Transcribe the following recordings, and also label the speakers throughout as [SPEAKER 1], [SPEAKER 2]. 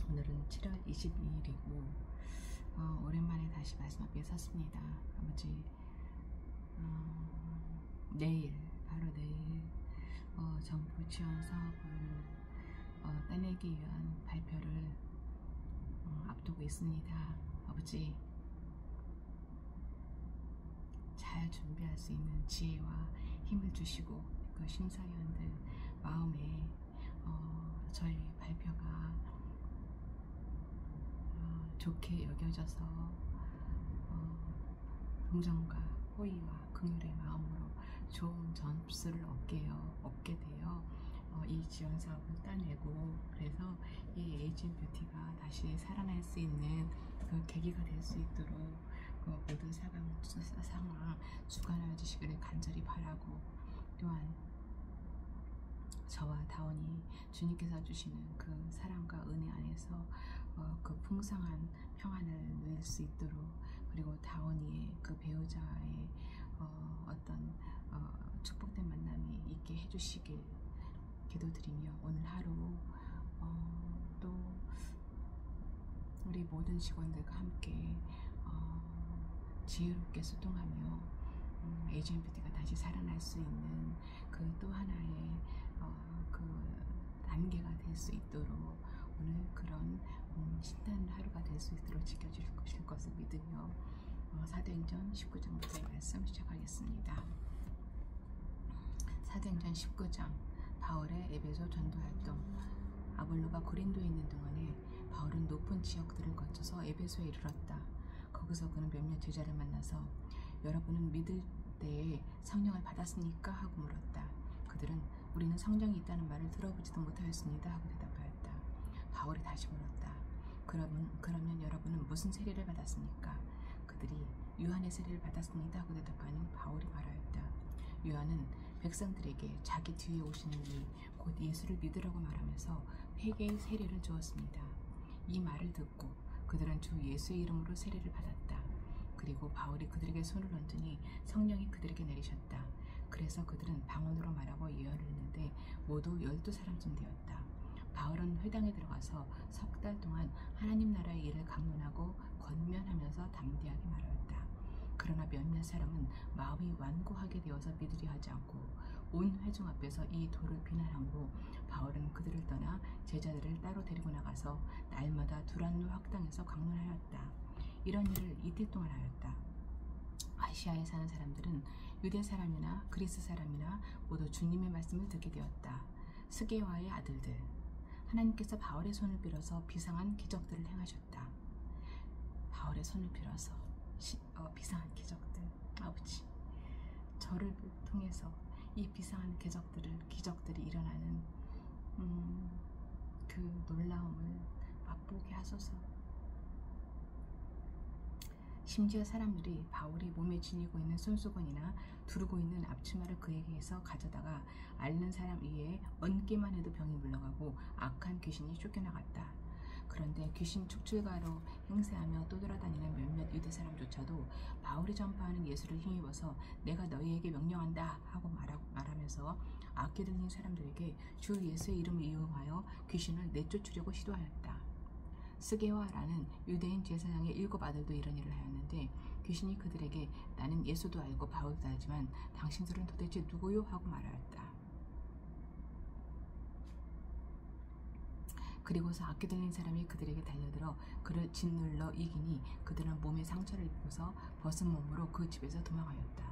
[SPEAKER 1] 오늘은 7월 22일이고 오랜만에 다시 말씀 앞에 섰습니다. 아버지, 내일, 바로 내일 정부 지원 사업을 따내기 위한 발표를 앞두고 있습니다. 아버지, 잘 준비할 수 있는 지혜와 힘을 주시고, 그 심사위원들 마음에 저희 발표가 좋게 여겨져서 긍정과 호의와 긍휼의 마음으로 좋은 점수를 얻게 되어 이 지원 사업을 따내고, 그래서 이 에이징 뷰티가 다시 살아날 수 있는 그 계기가 될 수 있도록 모든 상황 주관하여 주시기를 간절히 바라고, 또한 저와 다원이 주님께서 주시는 그 사랑과 은혜 안에서 그 풍성한 평안을 누릴 수 있도록, 그리고 다원이의 그 배우자의 어떤 축복된 만남이 있게 해주시길 기도드리며, 오늘 하루 또 우리 모든 직원들과 함께 지혜롭게 소통하며 에이징 뷰티가 다시 살아날 수 있는 그 또 하나의 그 단계가 될 수 있도록, 오늘 그런 신나는 하루가 될 수 있도록 지켜주실 것을 믿으며 사도행전 19장부터의 말씀 시작하겠습니다. 사도행전 19장, 바울의 에베소 전도활동. 아볼로가 고린도에 있는 동안에 바울은 높은 지역들을 거쳐서 에베소에 이르렀다. 거기서 그는 몇몇 제자를 만나서 여러분은 믿을 때에 성령을 받았습니까? 하고 물었다. 그들은 우리는 성령이 있다는 말을 들어보지도 못하였습니다 하고 대답하였다. 바울이 다시 물었다. 그러면 여러분은 무슨 세례를 받았습니까? 그들이 요한의 세례를 받았습니다 하고 대답하니 바울이 말하였다. 요한은 백성들에게 자기 뒤에 오시는 이 곧 예수를 믿으라고 말하면서 회개의 세례를 주었습니다. 이 말을 듣고 그들은 주 예수의 이름으로 세례를 받았다. 그리고 바울이 그들에게 손을 얹으니 성령이 그들에게 내리셨다. 그래서 그들은 방언으로 말하고 예언을 했는데 모두 12사람쯤 되었다. 바울은 회당에 들어가서 석 달 동안 하나님 나라의 일을 강론하고 권면하면서 담대하게 말하였다. 그러나 몇몇 사람은 마음이 완고하게 되어서 믿으려 하지 않고 온 회중 앞에서 이 도를 비난하므로 바울은 그들을 떠나 제자들을 따로 데리고 나가서 날마다 두란노 학당에서 강론하였다. 이런 일을 이틀 동안 하였다. 아시아에 사는 사람들은 유대 사람이나 그리스 사람이나 모두 주님의 말씀을 듣게 되었다. 스게와의 아들들, 하나님께서 바울의 손을 빌어서 비상한 기적들을 행하셨다. 바울의 손을 빌어서 비상한 기적들, 아버지, 저를 통해서 이 비상한 기적들이 일어나는 그 놀라움을 맛보게 하소서. 심지어 사람들이 바울이 몸에 지니고 있는 손수건이나 두르고 있는 앞치마를 그에게서 가져다가 앓는 사람 위에 얹기만 해도 병이 물러가고 악한 귀신이 쫓겨나갔다. 그런데 귀신 축출가로 행세하며 떠돌아다니는 몇몇 유대 사람조차도 바울이 전파하는 예수를 힘입어서 내가 너희에게 명령한다 하고 말하면서 악기 들린 사람들에게 주 예수의 이름을 이용하여 귀신을 내쫓으려고 시도하였다. 스게와라는 유대인 제사장의 7 아들도 이런 일을 하였는데 귀신이 그들에게 나는 예수도 알고 바울도 알지만 당신들은 도대체 누구요? 하고 말하였다. 그리고서 악기 들린 사람이 그들에게 달려들어 그를 짓눌러 이기니 그들은 몸에 상처를 입고서 벗은 몸으로 그 집에서 도망하였다.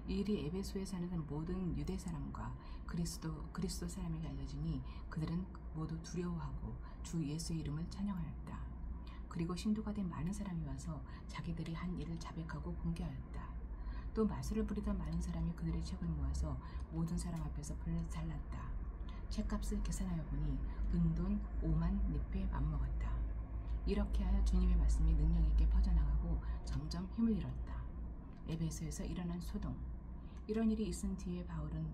[SPEAKER 1] 이 일이 에베소에 사는 모든 유대 사람과 그리스도 사람에게 알려지니 그들은 모두 두려워하고 주 예수의 이름을 찬양하였다. 그리고 신도가 된 많은 사람이 와서 자기들이 한 일을 자백하고 공개하였다. 또 마술을 부리던 많은 사람이 그들의 책을 모아서 모든 사람 앞에서 불을 잘랐다. 책값을 계산하여 보니 은돈 5만 니페에 맞먹었다. 이렇게 하여 주님의 말씀이 능력 있게 퍼져나가고 점점 힘을 잃었다. 에베소에서 일어난 소동. 이런 일이 있은 뒤에 바울은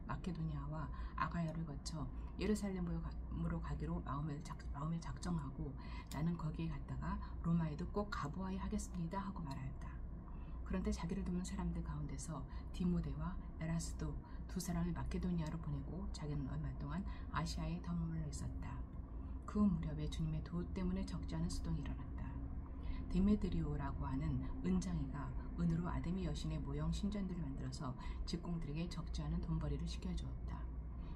[SPEAKER 1] 마케도니아와 아가야를 거쳐 예루살렘으로 가기로 마음을 작정하고 나는 거기에 갔다가 로마에도 꼭 가보아야 하겠습니다 하고 말하였다. 그런데 자기를 돕는 사람들 가운데서 디모데와 에라스도 두 사람을 마케도니아로 보내고 자기는 얼마 동안 아시아에 더 머물러 있었다. 그 무렵에 주님의 도 때문에 적지 않은 수동이 일어났다. 데메드리오라고 하는 은장이가 은으로 아데미 여신의 모형 신전들을 만들어서 직공들에게 적지 않은 돈벌이를 시켜주었다.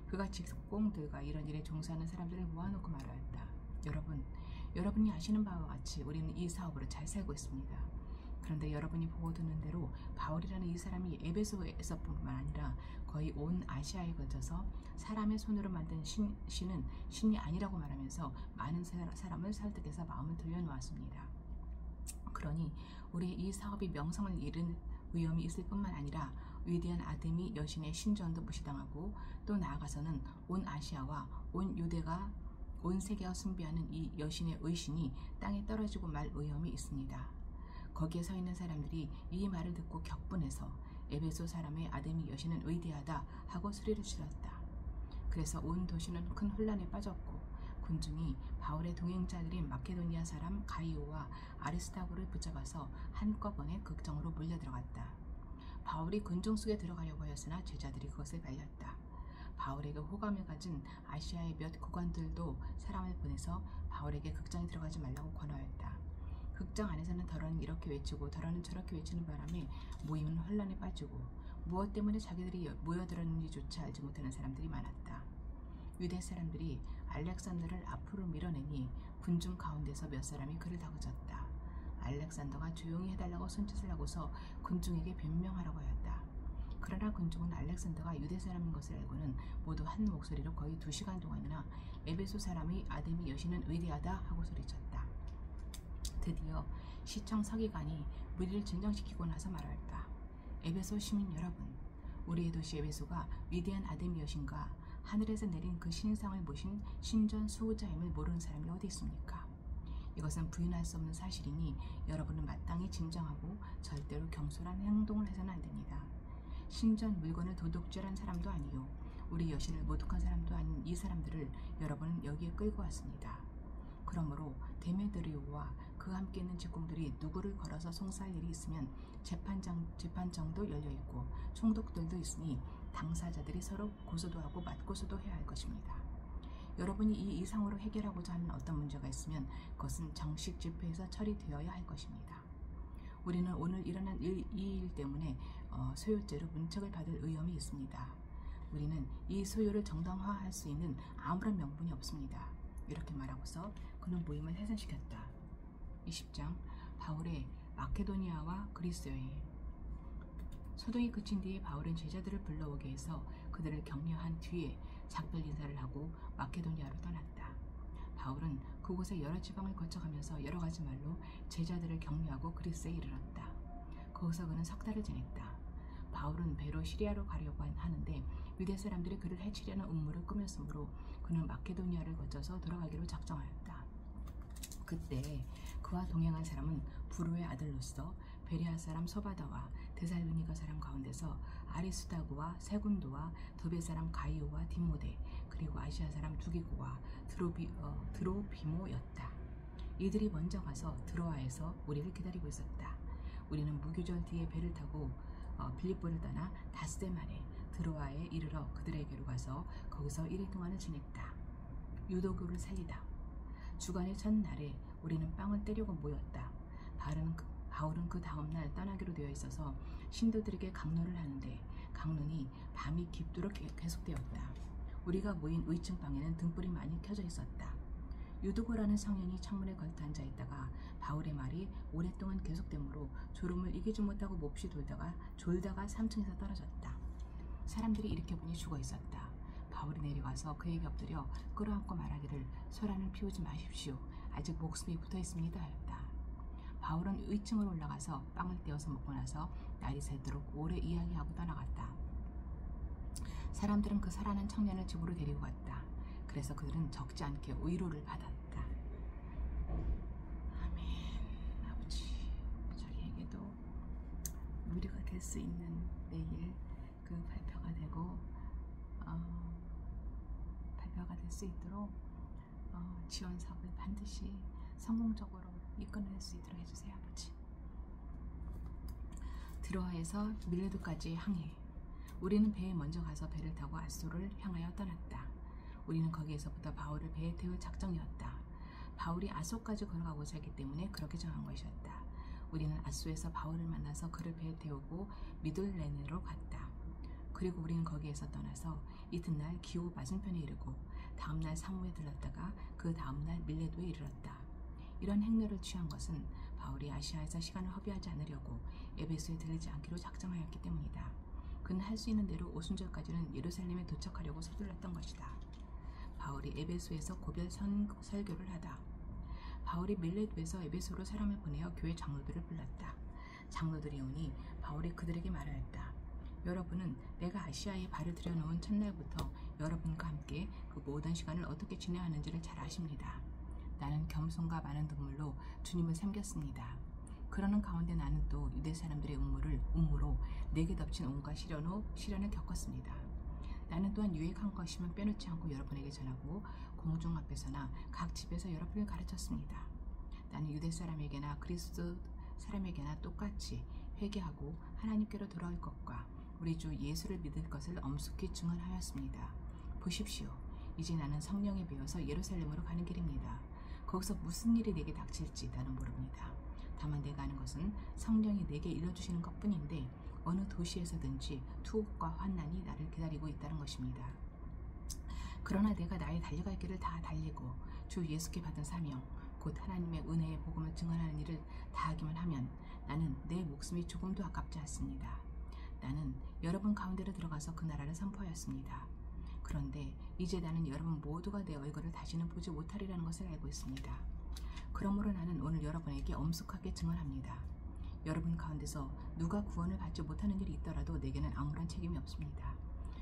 [SPEAKER 1] 그가 직공들과 이런 일에 종사하는 사람들을 모아놓고 말하였다. 여러분이 아시는 바와 같이 우리는 이 사업으로 잘 살고 있습니다. 그런데 여러분이 보고 듣는 대로 바울이라는 이 사람이 에베소에서뿐만 아니라 거의 온 아시아에 걸쳐서 사람의 손으로 만든 신은 신이 아니라고 말하면서 많은 사람을 설득해서 마음을 돌려놓았습니다. 그러니 우리의 이 사업이 명성을 잃은 위험이 있을 뿐만 아니라 위대한 아데미 여신의 신전도 무시당하고 또 나아가서는 온 아시아와 온 유대가 온 세계가 숭배하는 이 여신의 의신이 땅에 떨어지고 말 위험이 있습니다. 거기에 서 있는 사람들이 이 말을 듣고 격분해서 에베소 사람의 아데미 여신은 위대하다 하고 소리를 질렀다. 그래서 온 도시는 큰 혼란에 빠졌고 군중이 바울의 동행자들인 마케도니아 사람 가이오와 아리스타고를 붙잡아서 한꺼번에 극정으로 몰려들어갔다. 바울이 군중 속에 들어가려고 하였으나 제자들이 그것을 말렸다. 바울에게 호감을 가진 아시아의 몇 고관들도 사람을 보내서 바울에게 극장에 들어가지 말라고 권하였다. 극장 안에서는 더러는 이렇게 외치고 더러는 저렇게 외치는 바람에 모임은 혼란에 빠지고 무엇 때문에 자기들이 모여들었는지조차 알지 못하는 사람들이 많았다. 유대 사람들이 알렉산더를 앞으로 밀어내니 군중 가운데서 몇 사람이 그를 다그쳤다. 알렉산더가 조용히 해달라고 손짓을 하고서 군중에게 변명하라고 하였다. 그러나 군중은 알렉산더가 유대 사람인 것을 알고는 모두 한 목소리로 거의 2시간 동안이나 에베소 사람이 아데미 여신은 위대하다 하고 소리쳤다. 드디어 시청 서기관이 무리를 진정시키고 나서 말하였다. 에베소 시민 여러분, 우리의 도시 에베소가 위대한 아데미 여신과 하늘에서 내린 그 신상을 모신 신전 수호자임을 모르는 사람이 어디 있습니까? 이것은 부인할 수 없는 사실이니 여러분은 마땅히 진정하고 절대로 경솔한 행동을 해서는 안 됩니다. 신전 물건을 도둑질한 사람도 아니요 우리 여신을 모독한 사람도 아닌 이 사람들을 여러분은 여기에 끌고 왔습니다. 그러므로 데메드리오와 그와 함께 있는 직공들이 누구를 걸어서 송사할 일이 있으면 재판정도 열려있고 총독들도 있으니 당사자들이 서로 고소도 하고 맞고소도 해야 할 것입니다. 여러분이 이 이상으로 해결하고자 하는 어떤 문제가 있으면 그것은 정식 집회에서 처리되어야 할 것입니다. 우리는 오늘 일어난 이 일 때문에 소요죄로 문책을 받을 위험이 있습니다. 우리는 이 소요를 정당화할 수 있는 아무런 명분이 없습니다. 이렇게 말하고서 그는 모임을 해산시켰다. 20장 바울의 마케도니아와 그리스 여행. 소동이 그친 뒤에 바울은 제자들을 불러오게 해서 그들을 격려한 뒤에 작별 인사를 하고 마케도니아로 떠났다. 바울은 그곳의 여러 지방을 거쳐가면서 여러 가지 말로 제자들을 격려하고 그리스에 이르렀다. 거기서 그는 석 달을 지냈다. 바울은 배로 시리아로 가려고 하는데 유대 사람들이 그를 해치려는 음모를 꾸몄으므로 그는 마케도니아를 거쳐서 돌아가기로 작정하였다. 그때 그와 동행한 사람은 부르의 아들로서 베레아 사람 소바다와 데살로니가 사람 가운데서 아리스다고와 세군도와 더베 사람 가이오와 디모데 그리고 아시아 사람 두기고와 드로비모였다. 이들이 먼저 가서 드로아에서 우리를 기다리고 있었다. 우리는 무교절 뒤에 배를 타고 빌립보를 떠나 닷새 만에 드로아에 이르러 그들에게로 가서 거기서 1일 동안을 지냈다. 유도교를 살리다. 주간의 첫날에 우리는 빵을 떼려고 모였다. 바울은 그 다음날 떠나기로 되어 있어서 신도들에게 강론을 하는데 강론이 밤이 깊도록 계속되었다. 우리가 모인 위층 방에는 등불이 많이 켜져 있었다. 유도고라는 청년이 창문에 걸터 앉아 있다가 바울의 말이 오랫동안 계속되므로 졸음을 이기지 못하고 몹시 졸다가 3층에서 떨어졌다. 사람들이 일으켜보니 죽어 있었다. 바울이 내려가서 그에게 엎드려 끌어안고 말하기를 소란을 피우지 마십시오. 아직 목숨이 붙어 있습니다 하였다. 바울은 위층으로 올라가서 빵을 떼어서 먹고 나서 날이 새도록 오래 이야기하고 떠나갔다. 사람들은 그 살아난 청년을 집으로 데리고 갔다. 그래서 그들은 적지 않게 위로를 받았다. 아멘. 아버지, 저희에게도 위로가 될 수 있는 내일 그 발표가 되고 발표가 될 수 있도록 지원 사업을 반드시 성공적으로 이끌어낼 수 있도록 해주세요, 아버지. 드로아에서 밀레도까지 항해. 우리는 배에 먼저 가서 배를 타고 앗소를 향하여 떠났다. 우리는 거기에서부터 바울을 배에 태울 작정이었다. 바울이 앗소까지 걸어가고자 했기 때문에 그렇게 정한 것이었다. 우리는 앗소에서 바울을 만나서 그를 배에 태우고 미둘레네로 갔다. 그리고 우리는 거기에서 떠나서 이튿날 기호 맞은편에 이르고 다음날 사모에 들렀다가 그 다음날 밀레도에 이르렀다. 이런 행렬을 취한 것은 바울이 아시아에서 시간을 허비하지 않으려고 에베소에 들리지 않기로 작정하였기 때문이다. 그는 할 수 있는 대로 오순절까지는 예루살렘에 도착하려고 서둘렀던 것이다. 바울이 에베소에서 고별 설교를 하다. 바울이 밀레도에서 에베소로 사람을 보내어 교회 장로들을 불렀다. 장로들이 오니 바울이 그들에게 말하였다. 여러분은 내가 아시아에 발을 들여놓은 첫날부터 여러분과 함께 그 모든 시간을 어떻게 지내하는지를 잘 아십니다. 나는 겸손과 많은 눈물로 주님을 섬겼습니다. 그러는 가운데 나는 또 유대 사람들의 음모로 내게 덮친 온갖 시련을 겪었습니다. 나는 또한 유익한 것이면 빼놓지 않고 여러분에게 전하고 공중 앞에서나 각 집에서 여러분을 가르쳤습니다. 나는 유대 사람에게나 그리스도 사람에게나 똑같이 회개하고 하나님께로 돌아올 것과 우리 주 예수를 믿을 것을 엄숙히 증언하였습니다. 보십시오. 이제 나는 성령에 배어서 예루살렘으로 가는 길입니다. 거기서 무슨 일이 내게 닥칠지 나는 모릅니다. 다만 내가 아는 것은 성령이 내게 일러주시는 것뿐인데 어느 도시에서든지 투옥과 환난이 나를 기다리고 있다는 것입니다. 그러나 내가 나의 달려갈 길을 다 달리고 주 예수께 받은 사명, 곧 하나님의 은혜의 복음을 증언하는 일을 다하기만 하면 나는 내 목숨이 조금도 아깝지 않습니다. 나는 여러분 가운데로 들어가서 그 나라를 선포하였습니다. 그런데 이제 나는 여러분 모두가 내 얼굴을 다시는 보지 못하리라는 것을 알고 있습니다. 그러므로 나는 오늘 여러분에게 엄숙하게 증언합니다. 여러분 가운데서 누가 구원을 받지 못하는 일이 있더라도 내게는 아무런 책임이 없습니다.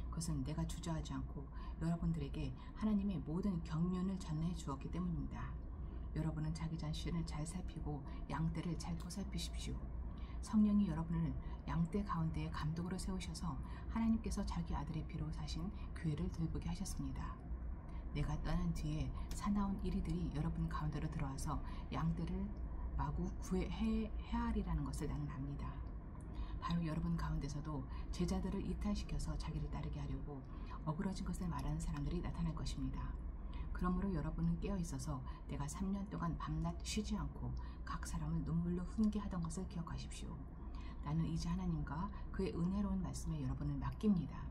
[SPEAKER 1] 그것은 내가 주저하지 않고 여러분들에게 하나님의 모든 경륜을 전해 주었기 때문입니다. 여러분은 자기 자신을 잘 살피고 양떼를 잘 보살피십시오. 성령이 여러분을 양떼 가운데에 감독으로 세우셔서 하나님께서 자기 아들의 피로 사신 교회를 돌보게 하셨습니다. 내가 떠난 뒤에 사나운 이리들이 여러분 가운데로 들어와서 양떼를 마구 헤아리라는 것을 나는 압니다. 바로 여러분 가운데서도 제자들을 이탈시켜서 자기를 따르게 하려고 어그러진 것을 말하는 사람들이 나타날 것입니다. 그러므로 여러분은 깨어있어서 내가 3년 동안 밤낮 쉬지 않고 각 사람을 눈물로 훈계하던 것을 기억하십시오. 나는 이제 하나님과 그의 은혜로운 말씀에 여러분을 맡깁니다.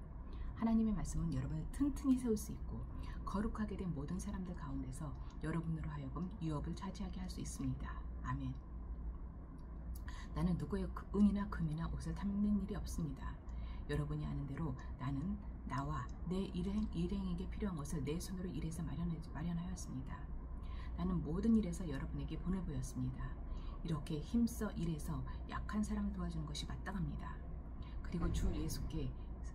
[SPEAKER 1] 하나님의 말씀은 여러분을 튼튼히 세울 수 있고 거룩하게 된 모든 사람들 가운데서 여러분으로 하여금 유업을 차지하게 할 수 있습니다. 아멘. 나는 누구의 은이나 금이나 옷을 탐내는 일이 없습니다. 여러분이 아는 대로 나는 나와 내 일행에게 필요한 것을 내 손으로 일해서 마련하였습니다. 나는 모든 일에서 여러분에게 본을 보였습니다. 이렇게 힘써 일해서 약한 사람을 도와주는 것이 마땅합니다. 그리고 주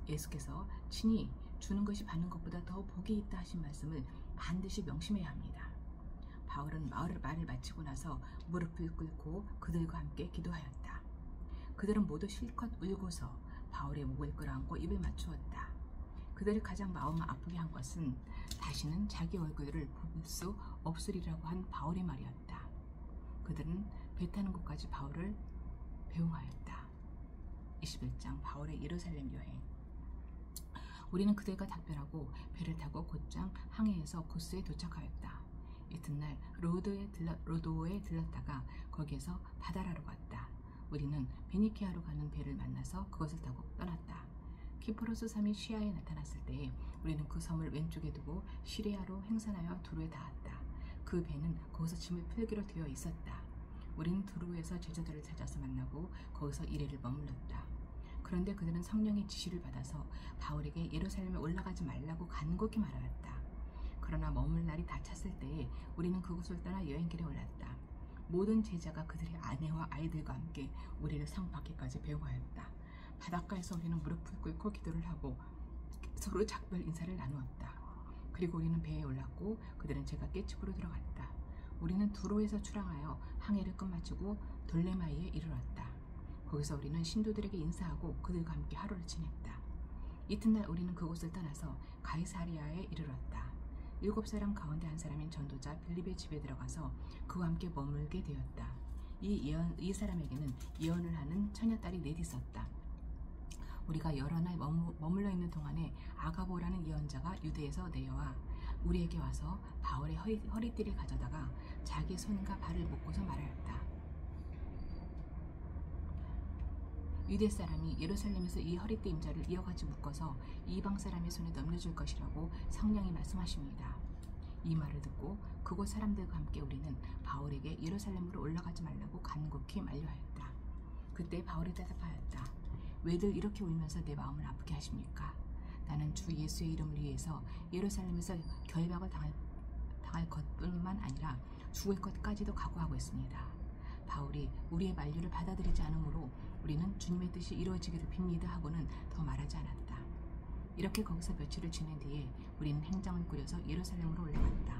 [SPEAKER 1] 예수께서 친히 주는 것이 받는 것보다 더 복이 있다 하신 말씀을 반드시 명심해야 합니다. 바울은 말을 마치고 나서 무릎을 꿇고 그들과 함께 기도하였다. 그들은 모두 실컷 울고서 바울의 목을 끌어안고 입을 맞추었다. 그들을 가장 마음을 아프게 한 것은 다시는 자기 얼굴을 볼 수 없으리라고 한 바울의 말이었다. 그들은 배 타는 곳까지 바울을 배웅하였다. 21장 바울의 예루살렘 여행. 우리는 그들과 작별하고 배를 타고 곧장 항해에서 고스에 도착하였다. 이튿날 로도에 들렀다가 거기에서 바다라로 갔다. 우리는 베니키아로 가는 배를 만나서 그것을 타고 떠났다. 키프로스 섬이 시아에 나타났을 때에 우리는 그 섬을 왼쪽에 두고 시리아로 횡산하여 두루에 닿았다. 그 배는 거기서 짐을 풀기로 되어 있었다. 우리는 두루에서 제자들을 찾아서 만나고 거기서 이래를 머물렀다. 그런데 그들은 성령의 지시를 받아서 바울에게 예루살렘에 올라가지 말라고 간곡히 말하였다. 그러나 머물 날이 다 찼을 때에 우리는 그곳을 떠나 여행길에 올랐다. 모든 제자가 그들의 아내와 아이들과 함께 우리를 성 밖에까지 배웅하였다. 바닷가에서 우리는 무릎을 꿇고 기도를 하고 서로 작별 인사를 나누었다. 그리고 우리는 배에 올랐고 그들은 제가 깻집으로 들어갔다. 우리는 두로에서 출항하여 항해를 끝마치고 돌레마이에 이르렀다. 거기서 우리는 신도들에게 인사하고 그들과 함께 하루를 지냈다. 이튿날 우리는 그곳을 떠나서 가이사리아에 이르렀다. 7사람 가운데 한 사람인 전도자 빌립의 집에 들어가서 그와 함께 머물게 되었다. 이 사람에게는 예언을 하는 처녀딸이 넷 있었다. 우리가 여러 날 머물러 있는 동안에 아가보라는 예언자가 유대에서 내려와 우리에게 와서 바울의 허리띠를 가져다가 자기 손과 발을 묶고서 말하였다. 유대 사람이 예루살렘에서 이 허리띠 임자를 이어같이 묶어서 이방 사람의 손에 넘겨줄 것이라고 성령이 말씀하십니다. 이 말을 듣고 그곳 사람들과 함께 우리는 바울에게 예루살렘으로 올라가지 말라고 간곡히 만류하였다. 그때 바울이 대답하였다. 왜들 이렇게 울면서 내 마음을 아프게 하십니까? 나는 주 예수의 이름을 위해서 예루살렘에서 결박을 당할 것뿐만 아니라 죽을 것까지도 각오하고 있습니다. 바울이 우리의 만류를 받아들이지 않으므로 우리는 주님의 뜻이 이루어지기를 빕니다 하고는 더 말하지 않았다. 이렇게 거기서 며칠을 지낸 뒤에 우리는 행정을 꾸려서 예루살렘으로 올라갔다.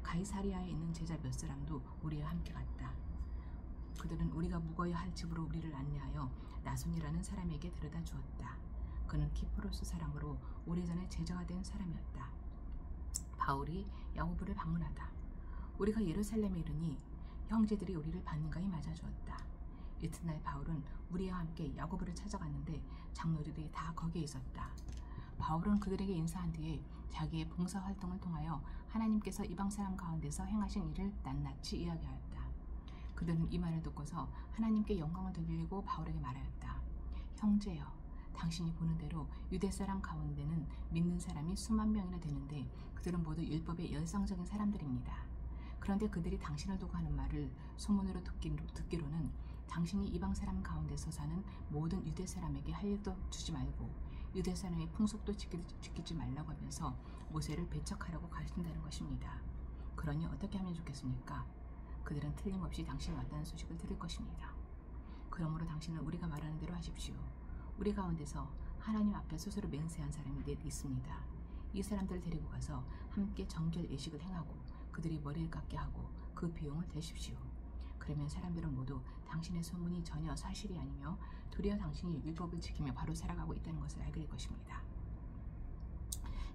[SPEAKER 1] 가이사리아에 있는 제자 몇 사람도 우리와 함께 갔다. 그들은 우리가 묵어야 할 집으로 우리를 안내하여 나손이라는 사람에게 데려다 주었다. 그는 키프로스 사람으로 오래전에 제자가 된 사람이었다. 바울이 야고보를 방문하다. 우리가 예루살렘에 이르니 형제들이 우리를 반가이 맞아주었다. 이튿날 바울은 우리와 함께 야고보를 찾아갔는데 장로들이 다 거기에 있었다. 바울은 그들에게 인사한 뒤에 자기의 봉사활동을 통하여 하나님께서 이방 사람 가운데서 행하신 일을 낱낱이 이야기하였다. 그들은 이 말을 듣고서 하나님께 영광을 돌리고 바울에게 말하였다. 형제여, 당신이 보는 대로 유대 사람 가운데는 믿는 사람이 수만 명이나 되는데 그들은 모두 율법의 열성적인 사람들입니다. 그런데 그들이 당신을 두고 하는 말을 소문으로 듣기로는 당신이 이방 사람 가운데서 사는 모든 유대 사람에게 할 일도 주지 말고 유대 사람의 풍속도 지키지 말라고 하면서 모세를 배척하라고 가르친다는 것입니다. 그러니 어떻게 하면 좋겠습니까? 그들은 틀림없이 당신이 왔다는 소식을 들을 것입니다. 그러므로 당신은 우리가 말하는 대로 하십시오. 우리 가운데서 하나님 앞에 스스로 맹세한 사람이 넷 있습니다. 이 사람들을 데리고 가서 함께 정결 예식을 행하고 그들이 머리를 깎게 하고 그 비용을 대십시오. 그러면 사람들은 모두 당신의 소문이 전혀 사실이 아니며 도리어 당신이 율법을 지키며 바로 살아가고 있다는 것을 알게 될 것입니다.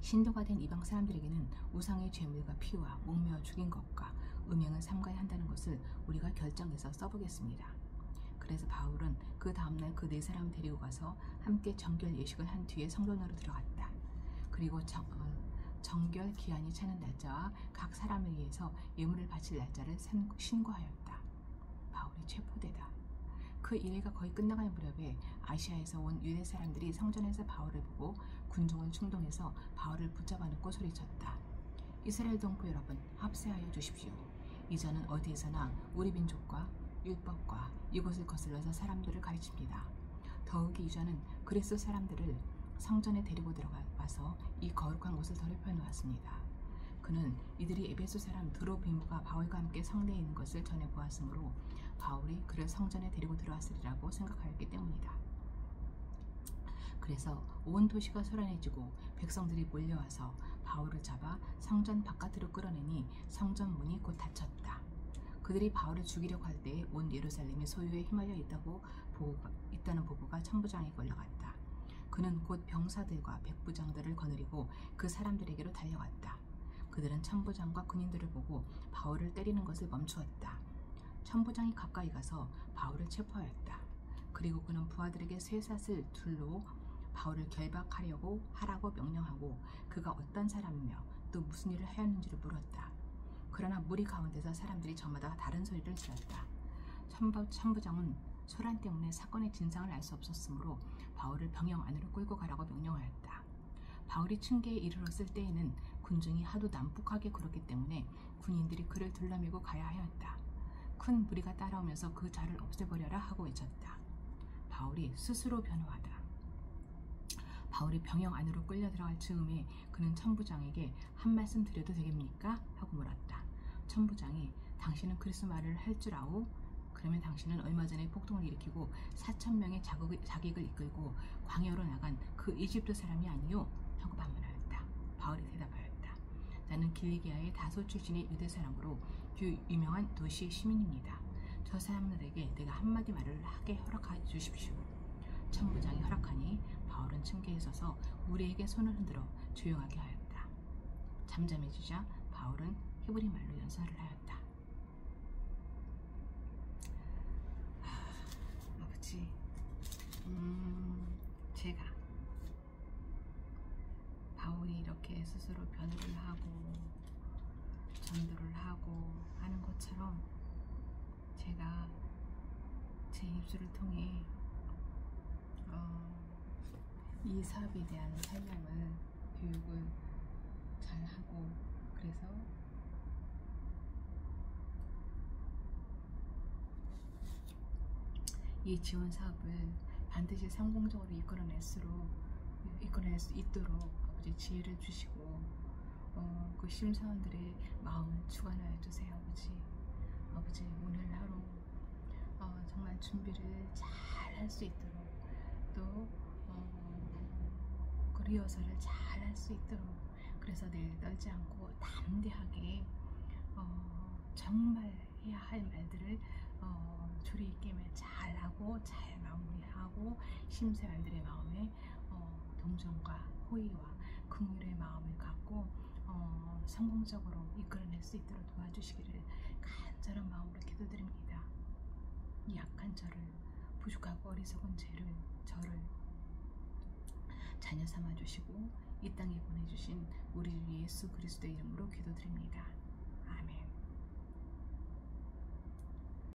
[SPEAKER 1] 신도가 된 이방 사람들에게는 우상의 죄물과 피와 목매어 죽인 것과 음행을 삼가야 한다는 것을 우리가 결정해서 써보겠습니다. 그래서 바울은 그 다음날 그 네 사람을 데리고 가서 함께 정결 예식을 한 뒤에 성전으로 들어갔다. 그리고 정결 기한이 차는 날짜와 각 사람에 의해서 예물을 바칠 날짜를 신고하였다. 바울이 체포되다. 그 일회가 거의 끝나갈 무렵에 아시아에서 온 유대 사람들이 성전에서 바울을 보고 군중을 충동해서 바울을 붙잡아 놓고 소리쳤다. 이스라엘 동포 여러분, 합세하여 주십시오. 이전은 어디에서나 우리 민족과 율법과 이곳을 거슬러서 사람들을 가르칩니다. 더욱이 이전은 그리스 사람들을 성전에 데리고 들어가서 이 거룩한 곳을 더럽혀 놓았습니다. 그는 이들이 에베소 사람 드로비무가 바울과 함께 성내에 있는 것을 전해 보았으므로 바울이 그를 성전에 데리고 들어왔으리라고 생각하였기 때문이다. 그래서 온 도시가 소란해지고 백성들이 몰려와서 바울을 잡아 성전 바깥으로 끌어내니 성전 문이 곧 닫혔다. 그들이 바울을 죽이려고 할 때에 온 예루살렘이 소유에 휘말려 있다는 보고가 천부장에게 올라갔다. 그는 곧 병사들과 백부장들을 거느리고 그 사람들에게로 달려갔다. 그들은 천부장과 군인들을 보고 바울을 때리는 것을 멈추었다. 천부장이 가까이 가서 바울을 체포하였다. 그리고 그는 부하들에게 쇠사슬 둘로 바울을 하라고 명령하고 그가 어떤 사람이며 또 무슨 일을 하였는지를 물었다. 그러나 무리 가운데서 사람들이 저마다 다른 소리를 질렀다. 천부장은 소란 때문에 사건의 진상을 알 수 없었으므로 바울을 병영 안으로 끌고 가라고 명령하였다. 바울이 층계에 이르렀을 때에는 군중이 하도 난폭하게 굴었기 때문에 군인들이 그를 둘러매고 가야 하였다. 큰 무리가 따라오면서 그 자를 없애버려라 하고 외쳤다. 바울이 스스로 변호하다. 바울이 병영 안으로 끌려 들어갈 즈음에 그는 천부장에게 한 말씀 드려도 되겠습니까? 하고 물었다. 천부장이 당신은 그리스 말을 할 줄 아오? 그러면 당신은 얼마 전에 폭동을 일으키고 4,000명의 자객을 이끌고 광야로 나간 그 이집트 사람이 아니요? 하고 반문하였다. 바울이 대답하였다. 나는 길리기아의 다소 출신의 유대 사람으로 유명한 도시의 시민입니다. 저 사람들에게 내가 한마디 말을 하게 허락해 주십시오. 천부장이 허락하니 바울은 층계에 서서 무리에게 손을 흔들어 조용하게 하였다. 잠잠해지자 바울은 히브리 말로 연설을 하였다. 아버지, 제가 바울이 이렇게 스스로 변호를 하고 전도를 하고 하는 것처럼 제가 제 입술을 통해 이 사업에 대한 설명을 교육을 잘 하고, 그래서 이 지원 사업을 반드시 성공적으로 이끌어낼 수 있도록 아버지 지혜를 주시고 그 심사원들의 마음을 주관하여 주세요. 아버지 오늘 하루 정말 준비를 잘 할 수 있도록, 또 그 리허설을 잘 할 수 있도록, 그래서 내일 떨지 않고 담대하게 정말 해야 할 말들을 조리 있게 잘하고 잘 마무리하고 심사위원들의 마음에 동정과 호의와 긍휼의 마음을 갖고 성공적으로 이끌어낼 수 있도록 도와주시기를 간절한 마음으로 기도드립니다. 이 약한 저를, 부족하고 어리석은 저를 자녀 삼아 주시고 이 땅에 보내주신 우리 예수 그리스도의 이름으로 기도드립니다.